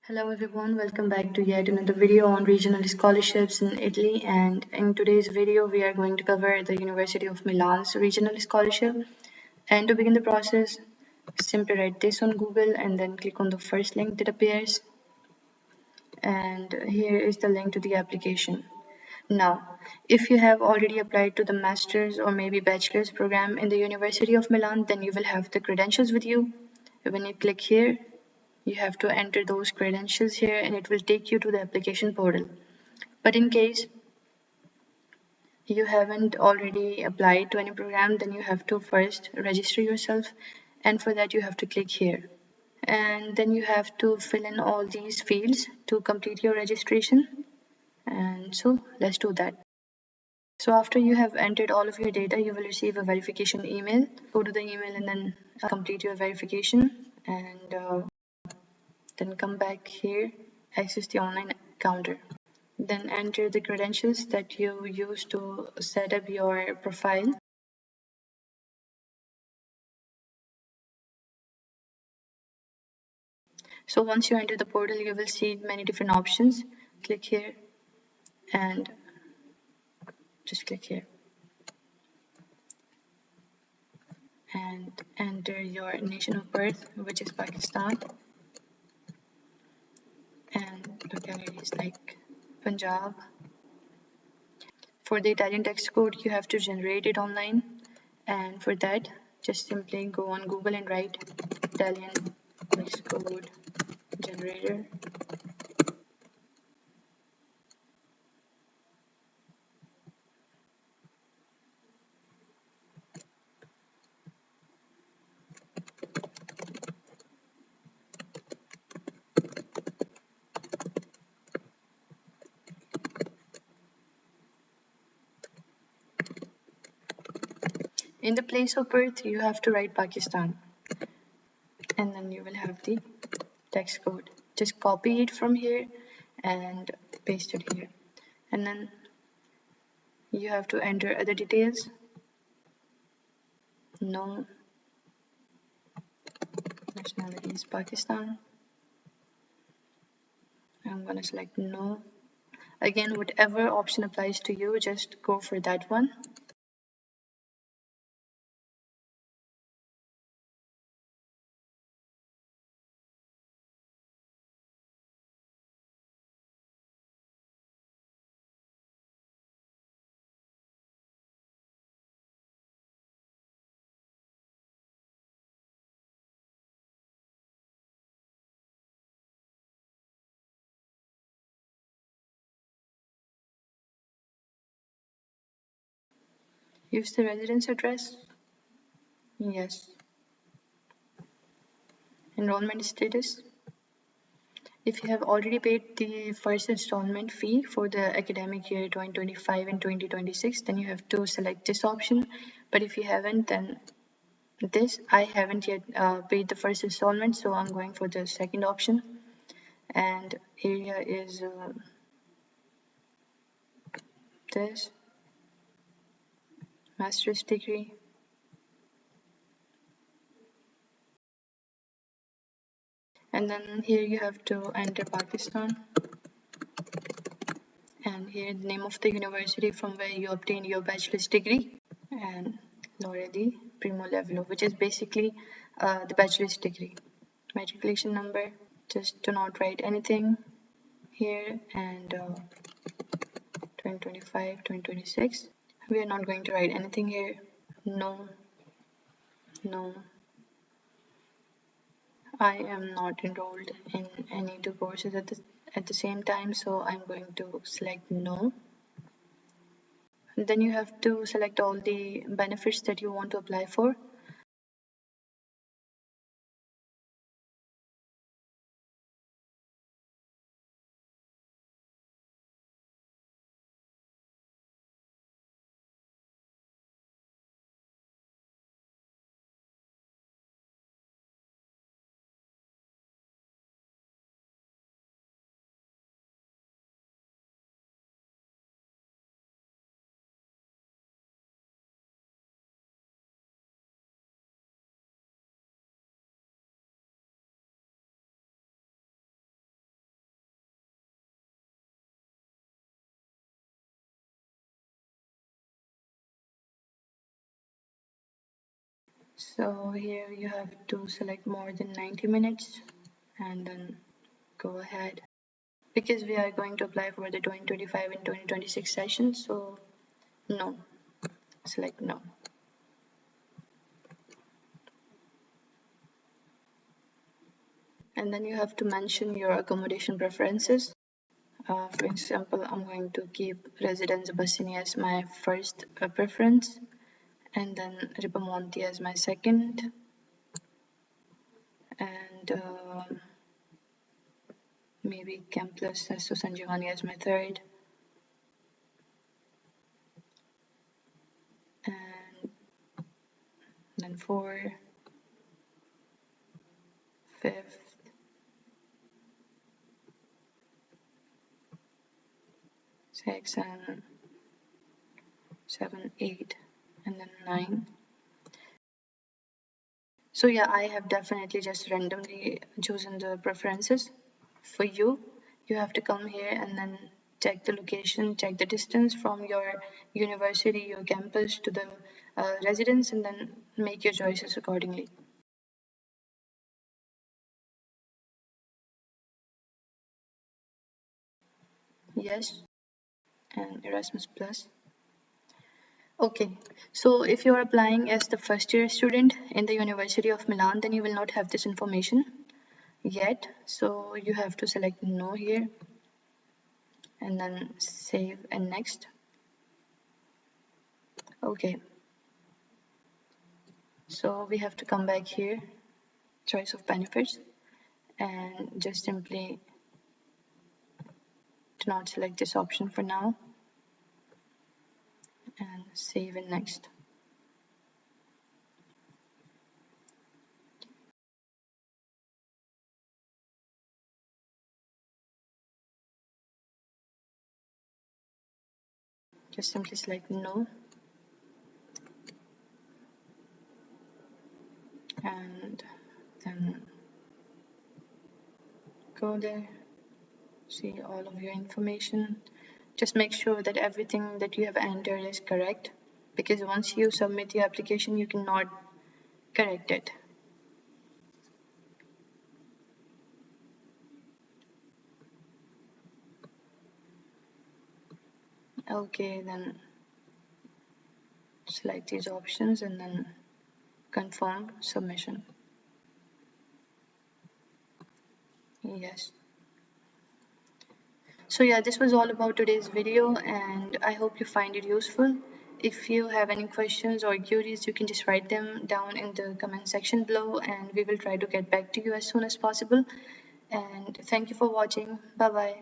Hello everyone, welcome back to yet another video on regional scholarships in Italy, and in today's video we are going to cover the University of Milan's regional scholarship. And to begin the process, simply write this on Google and then click on the first link that appears, and here is the link to the application. Now, if you have already applied to the master's or maybe bachelor's program in the University of Milan, then you will have the credentials with you. When you click here, you have to enter those credentials here and it will take you to the application portal. But in case you haven't already applied to any program, then you have to first register yourself, and for that you have to click here. And then you have to fill in all these fields to complete your registration. And so let's do that. So after you have entered all of your data, you will receive a verification email. Go to the email and then complete your verification, and then come back here, access the online counter. Then enter the credentials that you use to set up your profile. So once you enter the portal, you will see many different options. Click here and just click here and enter your nation of birth, which is Pakistan, and localities like Punjab. For the Italian text code, you have to generate it online, and for that just simply go on Google and write Italian text code generator. In the place of birth, you have to write Pakistan, and then you will have the text code. Just copy it from here and paste it here, and then you have to enter other details. No, nationality is Pakistan. I'm gonna select no. Again, whatever option applies to you, just go for that one. Use the residence address. Yes. Enrollment status. If you have already paid the first installment fee for the academic year 2025 and 2026, then you have to select this option. But if you haven't, then this. I haven't yet paid the first installment, so I'm going for the second option. And area is this. Master's degree. And then here you have to enter Pakistan. And here the name of the university from where you obtained your bachelor's degree, and Laurea di Primo Livello, which is basically the bachelor's degree. Matriculation number, just do not write anything here, and 2025, 2026. We are not going to write anything here. No, no. I am not enrolled in any two courses at the same time, so I'm going to select no. Then you have to select all the benefits that you want to apply for. So here you have to select more than 90 minutes and then go ahead. Because we are going to apply for the 2025 and 2026 session, so no, select no. And then you have to mention your accommodation preferences. For example, I'm going to keep residence Bassini as my first preference, and then Ripamonti as my second, and maybe Campus Sesto San Giovanni as my third, and then 4, 5th, 6, and 7, 8, and then 9. So yeah, I have definitely just randomly chosen the preferences. For you, you have to come here and then check the location, check the distance from your university, your campus to the residence, and then make your choices accordingly. Yes, and Erasmus Plus. Okay, so if you're applying as the first year student in the University of Milan, then you will not have this information yet. So you have to select no here and then save and next. Okay, so we have to come back here, choice of benefits, and just simply do not select this option for now and save and next. Just simply select no and then go there, see all of your information. Just make sure that everything that you have entered is correct, because once you submit your application you cannot correct it. Okay, then select these options and then confirm submission. Yes. So yeah, this was all about today's video and I hope you find it useful. If you have any questions or queries, you can just write them down in the comment section below and we will try to get back to you as soon as possible. And thank you for watching. Bye bye.